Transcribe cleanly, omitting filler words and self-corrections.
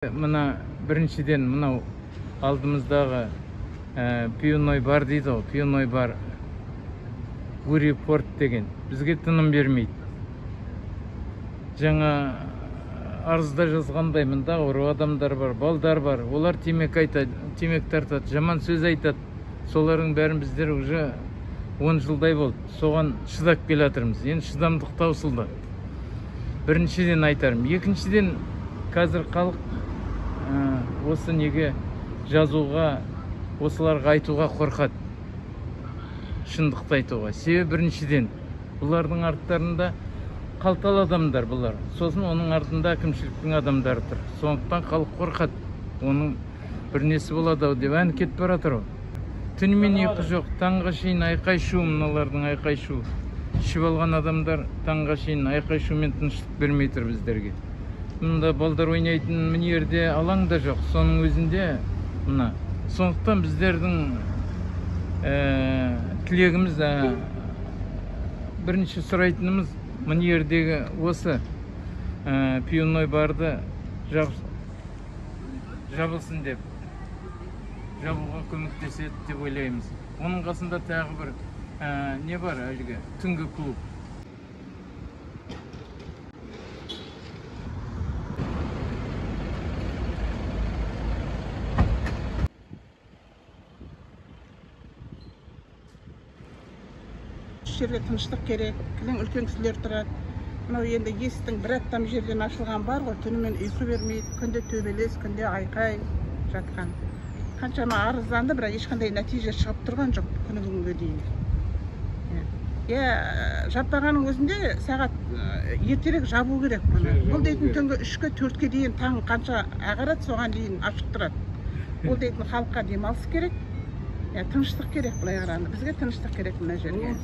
Мына біріншіден мынау алдымыздағы пивной бар дейді ғой, пивной бар Гурий порт деген бізге тыным бермейді. Жаңа арызда жазғандай мында ұры адамдар бар, балдар бар, олар темек айтады, темек тартады, жаман сөз айтады. Солардың бәрін біздер уже 10 жылдай болды. Соған шыдап келе жатырмыз. Енді шыдамдық таусылды. Біріншіден айтарым. Екіншіден қазір халық осы неге жазуға, осыларға айтуға қорқады. Шындықты айтуға. Себебі біріншіден бұлардың арттарында қалталы адамдар бұлар. Сосын оның артында әкімшіліктің адамдары тұр. Сондықтан халық қорқады. Оның бір несі болады деп ән кетіп бара жатыр. Түнімен ұйқы жоқ, таңға шейін айқай-шу, мыналардың айқай-шу. Ішіп алған адамдар таңға шейін айқай-шумен тыныштық бермей тұр біздерге. Мұнда балдар ойнайтын міне жерде алаң да жоқ. Соның өзінде мына. Сондықтан біздердің тілегіміз, бірінші сұрайтынымыз міне жердегі осы пивной барды жабылсын деп, жабуға көмектеседі деп ойлаймыз. Оның қасында тағы бір не бар әлгі түнгі клуб. Жерге тыныштық керек, үлкен кісілер тұрады. Мынау енді есіктің бір аттам жерден ашылған бар ғой, түнімен ұйқы бермейді, күнде төбелес, күнде айқай жатқан. Қаншама арызданды, бірақ ешқандай нәтиже шығып тұрған жоқ күні бүгінге дейін. Жаппағанның өзінде сағат ертерек жабу керек бұны. Бұл дейтін түнгі 3-ке 4-ке дейін таң қанша ағарады, соған дейін ашық тұрады. Бұл дейтін халыққа демалыс керек, тыныштық керек, былай қарағанда. Бізге тыныштық керек мына жерге.